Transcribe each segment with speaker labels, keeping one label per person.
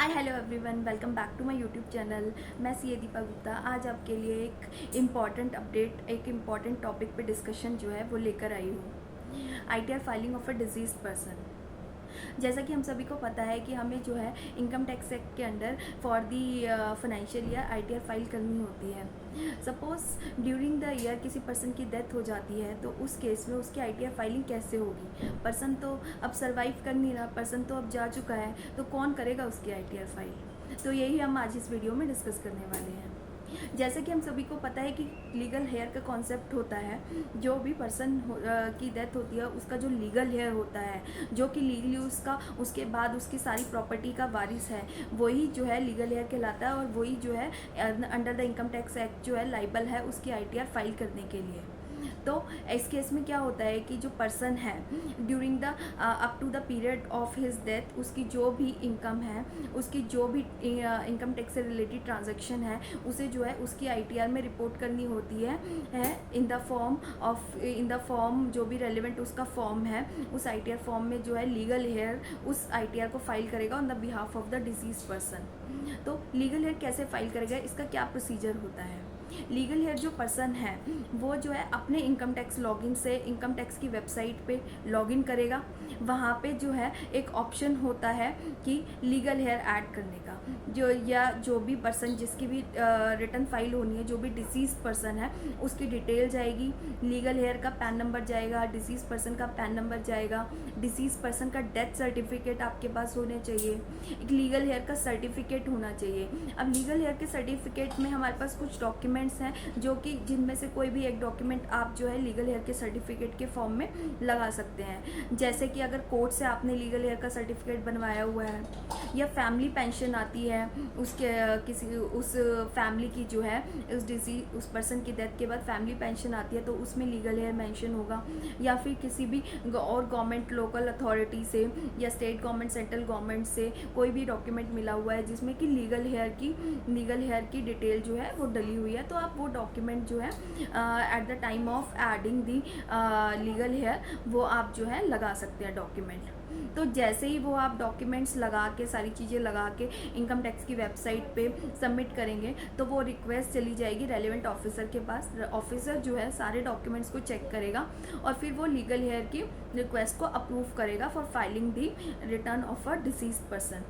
Speaker 1: Hi hello everyone, welcome back to my YouTube channel. मैं C Deepa Gupta आज आपके लिए एक इम्पॉर्टेंट अपडेट, एक इम्पॉर्टेंट टॉपिक पे डिस्कशन जो है वो लेकर आई हूँ। ITR filing of a deceased person. जैसा कि हम सभी को पता है कि हमें जो है इनकम टैक्स एक्ट के under for the financial year ITR file करनी होती है। सपोज ड्यूरिंग द ईयर किसी पर्सन की डेथ हो जाती है तो उस केस में उसकी आईटीआर फाइलिंग कैसे होगी। पर्सन तो अब सर्वाइव कर नहीं रहा, पर्सन तो अब जा चुका है, तो कौन करेगा उसकी आईटीआर फाइल। तो यही हम आज इस वीडियो में डिस्कस करने वाले हैं। जैसे कि हम सभी को पता है कि लीगल हेयर का कॉन्सेप्ट होता है, जो भी पर्सन की डेथ होती है उसका जो लीगल हेयर होता है, जो कि लीगली उसका उसके बाद उसकी सारी प्रॉपर्टी का वारिस है, वही जो है लीगल हेयर कहलाता है और वही जो है under the income tax act जो है लाइबल है उसकी आईटीआर फाइल करने के लिए। तो इस केस में क्या होता है कि जो पर्सन है during the up to the period of his death उसकी जो भी इनकम है, उसकी जो भी इनकम टैक्स से रिलेटेड ट्रांजैक्शन है, उसे जो है उसकी आईटीआर में रिपोर्ट करनी होती है इन द फॉर्म जो भी रेलिवेंट उसका फॉर्म है, उस आईटीआर फॉर्म में जो है लीगल हेयर उस आईटीआर को फाइल करेगा on the behalf of the disease person. तो लीगल हेयर कैसे फाइल करेगा, इसका क्या प्रोसीजर होता है। लीगल हेयर जो पर्सन है वो जो है अपने इनकम टैक्स लॉगिन से इनकम टैक्स की वेबसाइट पे लॉगिन करेगा। वहाँ पे जो है एक ऑप्शन होता है कि लीगल हेयर ऐड करने का, जो या जो भी पर्सन जिसकी भी रिटर्न फाइल होनी है, जो भी डिसीज पर्सन है उसकी डिटेल जाएगी, लीगल हेयर का पैन नंबर जाएगा, डिसीज पर्सन का पैन नंबर जाएगा, डिसीज पर्सन का डेथ सर्टिफिकेट आपके पास होने चाहिए, एक लीगल हेयर का सर्टिफिकेट होना चाहिए। अब लीगल हेयर के सर्टिफिकेट में हमारे पास कुछ डॉक्यूमेंट्स हैं जो कि जिनमें से कोई भी एक डॉक्यूमेंट आप जो है लीगल हेयर के सर्टिफिकेट के फॉर्म में लगा सकते हैं। जैसे कि अगर कोर्ट से आपने लीगल हेयर का सर्टिफिकेट बनवाया हुआ है, या फैमिली पेंशन आती है उसके किसी उस फैमिली की जो है उस पर्सन की डेथ के बाद फैमिली पेंशन आती है तो उसमें लीगल हेयर मेंशन होगा, या फिर किसी भी और गवर्नमेंट लोकल अथॉरिटी से या स्टेट गवर्नमेंट सेंट्रल गवर्नमेंट से कोई भी डॉक्यूमेंट मिला हुआ है जिसमें कि लीगल हेयर की डिटेल जो है वो डली हुई है, तो आप वो डॉक्यूमेंट जो है at the time of adding the legal heir वो आप जो है लगा सकते हैं डॉक्यूमेंट। तो जैसे ही वो आप डॉक्यूमेंट्स लगा के सारी चीज़ें लगा के इनकम टैक्स की वेबसाइट पे सबमिट करेंगे तो वो रिक्वेस्ट चली जाएगी रेलिवेंट ऑफिसर के पास। ऑफिसर जो है सारे डॉक्यूमेंट्स को चेक करेगा और फिर वो लीगल हेयर की रिक्वेस्ट को अप्रूव करेगा for filing the return of a disease person.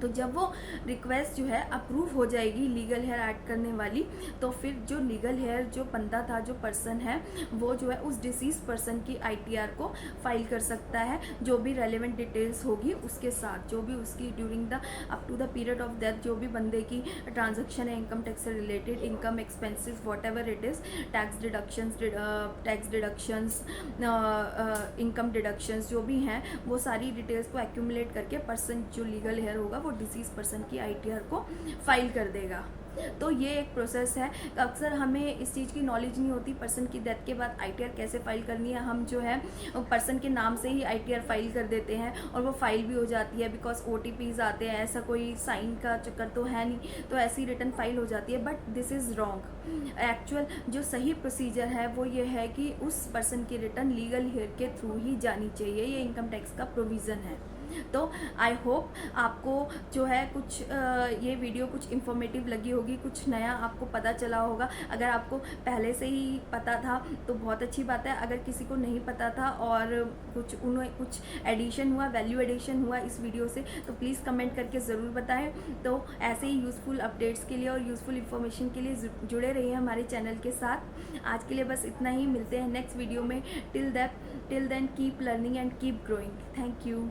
Speaker 1: तो जब वो रिक्वेस्ट जो है अप्रूव हो जाएगी लीगल हेयर ऐड करने वाली, तो फिर जो लीगल हेयर जो बंदा था, जो पर्सन है, वो जो है उस डिसीज पर्सन की आईटीआर को फाइल कर सकता है, जो भी रेलेवेंट डिटेल्स होगी उसके साथ, जो भी उसकी during the up to the period of death जो भी बंदे की ट्रांजेक्शन है इनकम टैक्स से related, income expenses whatever it is, tax deductions, income deductions जो भी हैं, वो सारी डिटेल्स को एक्यूमुलेट करके पर्सन जो लीगल हेयर होगा वो डिसीज पर्सन की आईटीआर को फाइल कर देगा। तो ये एक प्रोसेस है। अक्सर हमें इस चीज़ की नॉलेज नहीं होती पर्सन की डेथ के बाद आईटीआर कैसे फाइल करनी है। हम जो है पर्सन के नाम से ही आईटीआर फाइल कर देते हैं और वो फाइल भी हो जाती है, बिकॉज ओटीपीज आते हैं, ऐसा कोई साइन का चक्कर तो है नहीं, तो ऐसी रिटर्न फाइल हो जाती है। But this is wrong. Actual जो सही प्रोसीजर है वो ये है कि उस पर्सन की रिटर्न लीगल हेयर के थ्रू ही जानी चाहिए, ये इनकम टैक्स का प्रोविज़न है। तो आई होप आपको जो है कुछ ये वीडियो कुछ इन्फॉर्मेटिव लगी होगी, कुछ नया आपको पता चला होगा। अगर आपको पहले से ही पता था तो बहुत अच्छी बात है, अगर किसी को नहीं पता था और उन्हें कुछ एडिशन हुआ, वैल्यू एडिशन हुआ इस वीडियो से, तो प्लीज़ कमेंट करके ज़रूर बताएं। तो ऐसे ही यूज़फुल अपडेट्स के लिए और यूज़फुल इन्फॉर्मेशन के लिए जुड़े रहिए हमारे चैनल के साथ। आज के लिए बस इतना ही, मिलते हैं नेक्स्ट वीडियो में। Till then keep learning and keep growing. Thank you.